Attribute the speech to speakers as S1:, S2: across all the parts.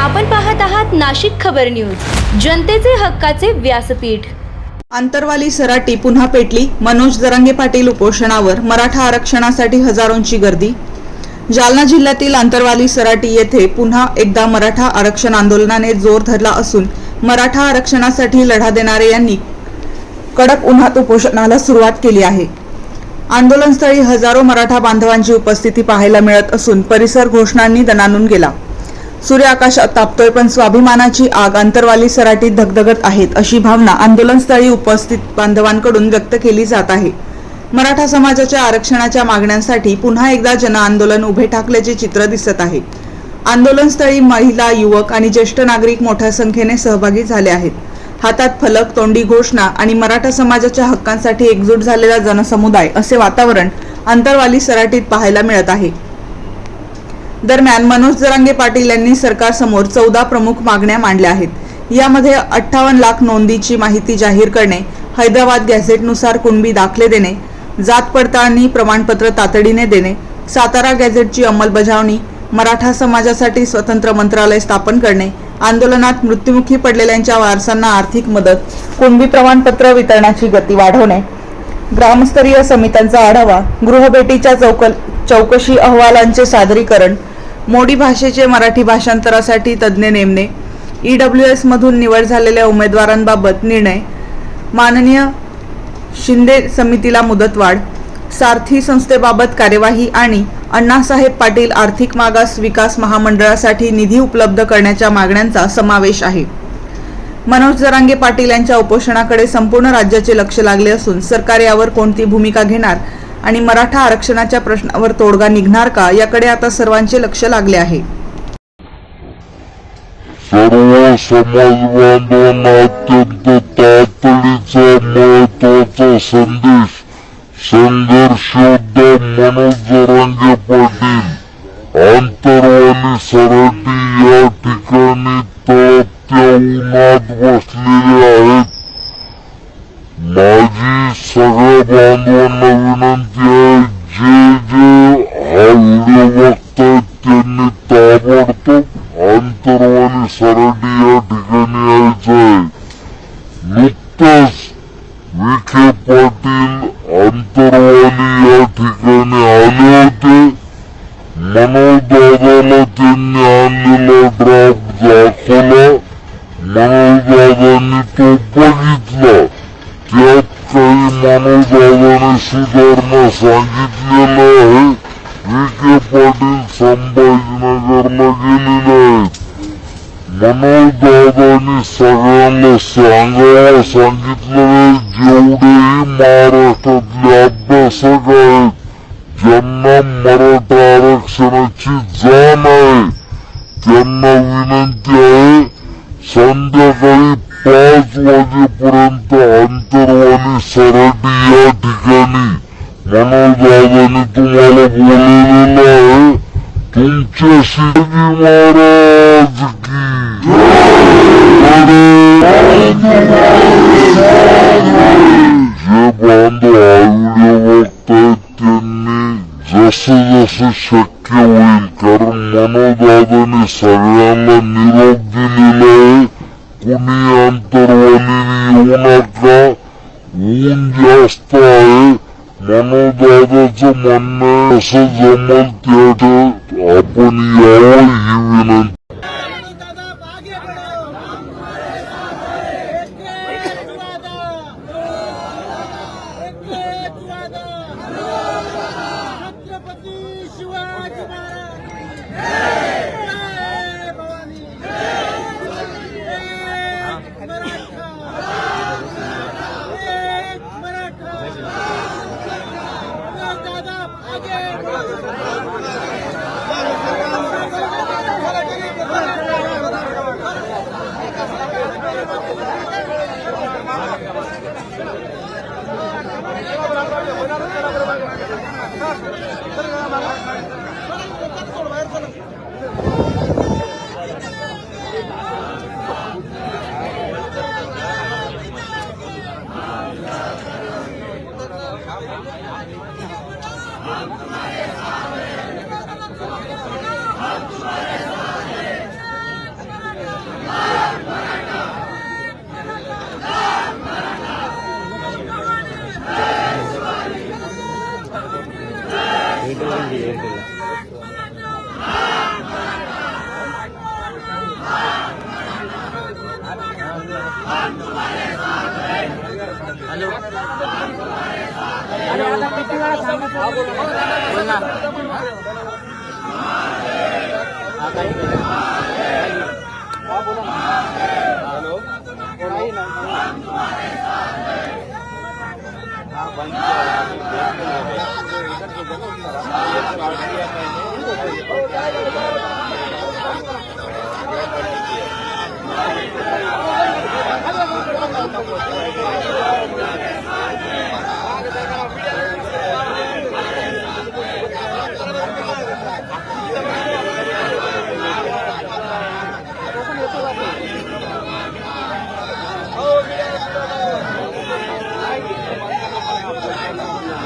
S1: आपण पाहत आहात नाशिक खबर न्यूज, जनतेचे हक्काचे व्यासपीठ।
S2: आंतरवाली सराटी पुन्हा पेटली। मनोज जरांगे पाटील उपोषणावर। मराठा आरक्षणासाठी हजारोंची गर्दी। जालना जिल्ह्यातील आंतरवाली सराटी येथे पुन्हा एकदा मराठा आरक्षण आंदोलनाने जोर धरला असून मराठा आरक्षणासाठी लढा देणारे यांनी कडक उन्हात उपोषणाला सुरुवात केली आहे। आंदोलनस्थळी हजारो मराठा बांधवांची उपस्थिती पाहायला मिळत असून परिसर घोषणांनी दणाणून गेला। सूर्य आकाशात तापतोय पण स्वाभिमानाची आग आंतरवाली सराटीत धगधगत आहेत, अशी भावना आंदोलनस्थळी उपस्थित बांधवांकडून व्यक्त केली जात आहे। मराठा समाजाच्या आरक्षणाच्या मागण्यांसाठी पुन्हा एकदा जन आंदोलन उभे ठाकल्याचे चित्र दिसत आहे। आंदोलनस्थळी महिला, युवक आणि ज्येष्ठ नागरिक मोठ्या संख्येने सहभागी झाले आहेत। हातात फलक, तोंडी घोषणा आणि मराठा समाजाच्या हक्कांसाठी एकजूट झालेला जनसमुदाय असे वातावरण आंतरवाली सराटीत पाहायला मिळत आहे। दरम्यान मनोज जरांगे पाटील यांनी सरकारसमोर 14 प्रमुख मागण्या मांडल्या आहेत। यामध्ये 58 लाख नोंदीची माहिती जाहीर करणे, हैदराबाद गॅझेटनुसार कुणबी दाखले देणे, जात पडताळणी प्रमाणपत्र तातडीने देणे, सातारा गॅझेटची अंमलबजावणी, मराठा समाजासाठी स्वतंत्र मंत्रालय स्थापन करणे, आंदोलनात मृत्युमुखी पडलेल्यांच्या वारसांना आर्थिक मदत, कुणबी प्रमाणपत्र वितरणाची गती वाढवणे, ग्रामस्तरीय समित्यांचा आढावा, गृहभेटीच्या चौकशी अहवालांचे सादरीकरण, मोडी भाषेचे मराठी भाषांतरासाठी तज्ज्ञ नेमणे, EWS मधून निवड झालेल्या उमेदवारांबाबत निर्णय, माननीय शिंदे समितीला मुदतवाढ, सारथी संस्थेबाबत कार्यवाही आणि अण्णासाहेब पाटील आर्थिक मागास विकास महामंडळासाठी निधी उपलब्ध करण्याच्या मागण्यांचा समावेश आहे। मनोज जरांगे पाटील यांच्या उपोषणाकडे संपूर्ण राज्याचे लक्ष लागले असून सरकार यावर कोणती भूमिका घेणार आणि मराठा आरक्षणाच्या प्रश्नावर तोडगा निघणार का, याकडे आता सर्वांचे लक्ष लागले आहे।
S3: सर्व समाज बांधवांना अत्यंत तातडीचा महत्त्वाचा संदेश। संघर्षयोद्धा मनोज जरांगे पाटील आंतरवाली सराटी या ठिकाणी तळपत्या उन्हात बसलेले आहेत। माझी सगळ्या बांधवांना विनंती आहे, जे हा व्हिडिओ बघतायत त्यांनी ताबडतोब आंतरवाली सराटी या ठिकाणी यायचं आहे। नुकतंच विखे पाटील आंतरवाली या ठिकाणी आले होते। मनोज दादाला त्यांनी आणलेला ड्राफ्ट दाखवला। मनोज दादांनी तो बघितला। त्यात काही मनोज दादाने सुधारणा सांगितलेलं आहे। विखे पाटील संभाजीनगरला गेलेले आहेत। मनोज दादांनी सगळ्यांना सांगायला सांगितलं, जेवढेही महाराष्ट्रातले अभ्यासक आहेत ज्यांना मराठा आरक्षणाची जाण आहे त्यांना विनंती आहे, संध्याकाळी 5 वाजेपर्यंत आंतरवाली सराटी या ठिकाणी मनोज दादांनी तुम्हाला बोलवलेलं आहे। तुमच्याशी महाराज की जे बांधव हा व्हिडिओ बघतायत त्यांनी जसं शक्य होईल, कारण मनोज दादांनी सगळ्यांना निरोप दिलेला आहे, कुणी आंतरवालीने येऊ नका, ऊन जास्त आहे। मनोज दादाचं म्हणणं आहे, असं जमल त्या आपण यावं ही विनंती।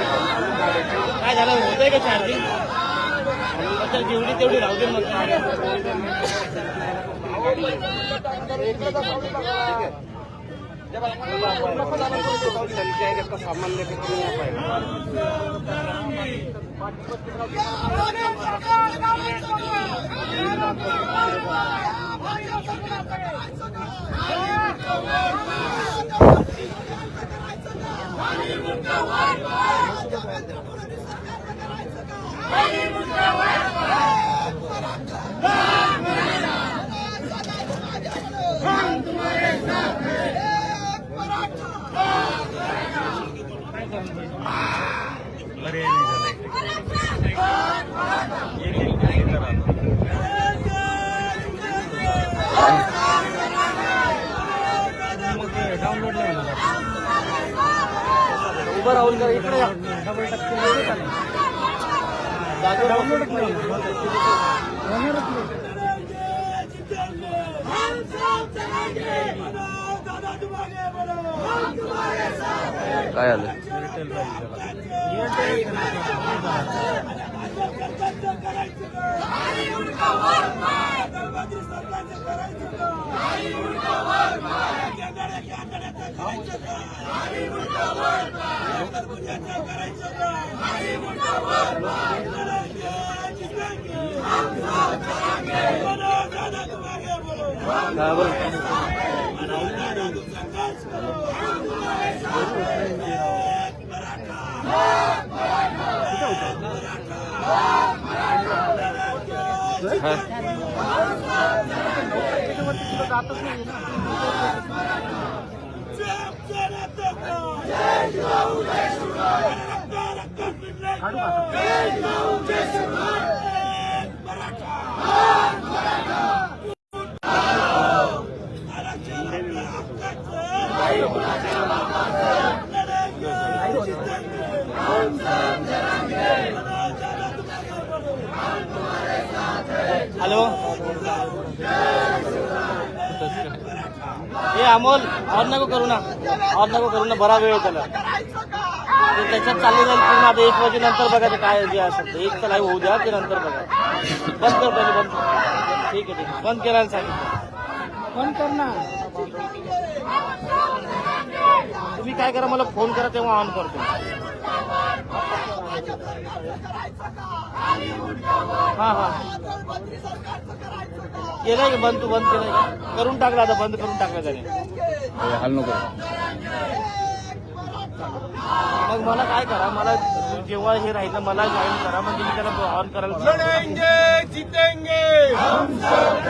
S4: काय झालं होतंय का चार्जिंग अच्छा जेवढी तेवढी राहू दे मग सामान लेके अरे डाउनलोड उभं राहून जरा इकडे डाउनलोड
S5: काय आलं
S4: हॅलो हे अमोल और नको करू ना बरा वेळ त्याला त्याच्यात चालले जाईल पूर्ण आता 1 वाजेनंतर बघा ते काय जे असेल ते 1 लाईव्ह होऊ द्या ते नंतर बघा बंद कर पहिले बंद ठीक आहे बंद करायला सांगितलं बंद कर ना तुम्ही काय करा मला फोन करा तेव्हा ऑन करतो हा केलंय का बंद तू बंद केलंय का करून टाकला आता बंद करून टाकला त्याने
S5: हाल नको
S4: मग मला काय करा मला जेव्हा हे राहिलं मला जॉईन करा म्हणजे मी त्याला ऑन करायला
S6: लढेंगे जीतेंगे हम सब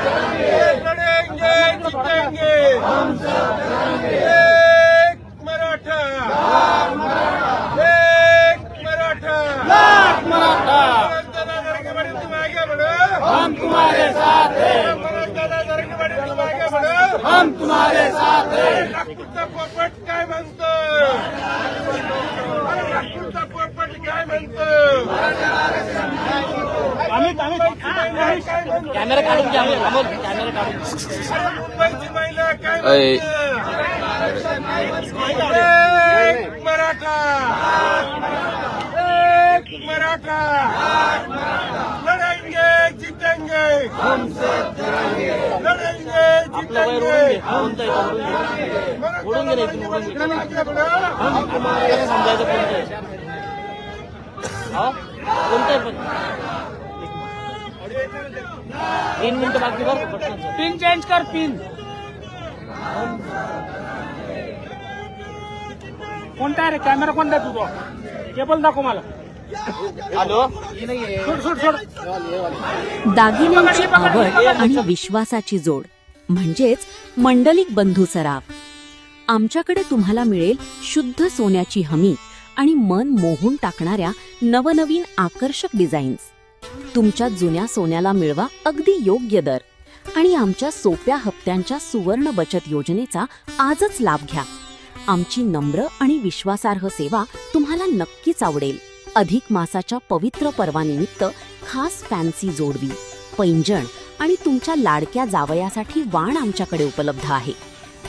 S6: लढेंगे जीतेंगे हम सब एक मराठा
S4: हम तुम्हारे साथ हैं हम तुम्हारे साथ हैं
S6: नागपूरचा पोपट काय म्हणतो नागपूरचा पोपट काय म्हणतो
S4: कॅमेरा काढून घ्या अमोल कॅमेरा काढून
S6: मुंबईची महिला काय
S5: अय.
S6: म्हणते एक मराठा लढेंगे जीतेंगे लढेंगे
S4: आपलं वय रोडून घे उडून घे इथून उडून घे समजायचं कोणतं पण 3 मिनिटं बाकी बरं पिन चेंज कर पिन कोणता आहे रे कॅमेरा कोणता आहे तुझा केबल दाखव मला हॅलो
S5: दागिन्यांची आवड आणि विश्वासाची जोड म्हणजेच मंडलिक बंधू सराफ. आमच्याकडे तुम्हाला मिळेल शुद्ध सोन्याची हमी आणि मन मोहून टाकणाऱ्या नवनवीन आकर्षक डिझाईन्स. तुमच्या जुन्या सोन्याला मिळवा अगदी योग्य दर आणि आमच्या सोप्या हप्त्यांच्या सुवर्ण बचत योजनेचा आजच लाभ घ्या. आमची नम्र आणि विश्वासार्ह सेवा तुम्हाला नक्कीच आवडेल. अधिक मासाच्या पवित्र पर्वानिमित्त खास फॅन्सी जोडवी, पैंजण आणि तुमच्या लाडक्या जावयासाठी वाण आमच्याकडे उपलब्ध आहे.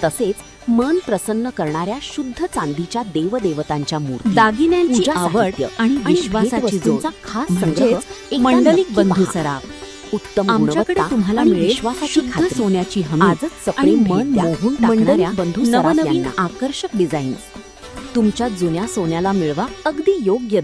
S5: तसेच मन प्रसन्न करणाऱ्या शुद्ध चांदीच्या देवदेवतांच्या मूर्ती, दागिन्यांची आवड आणि विश्वासाची जोड खास संग्रह मंडलिक बंधू सराफ. उत्तम आमच्याकडे तुम्हाला मिळेल शुद्ध सोन्याची हमी आजच आणि मन मोहून टाकणाऱ्या नवनवीन आकर्षक डिझाईन्स. तुमच्या जुन्या सोन्याला मिळवा अगदी योग्य दर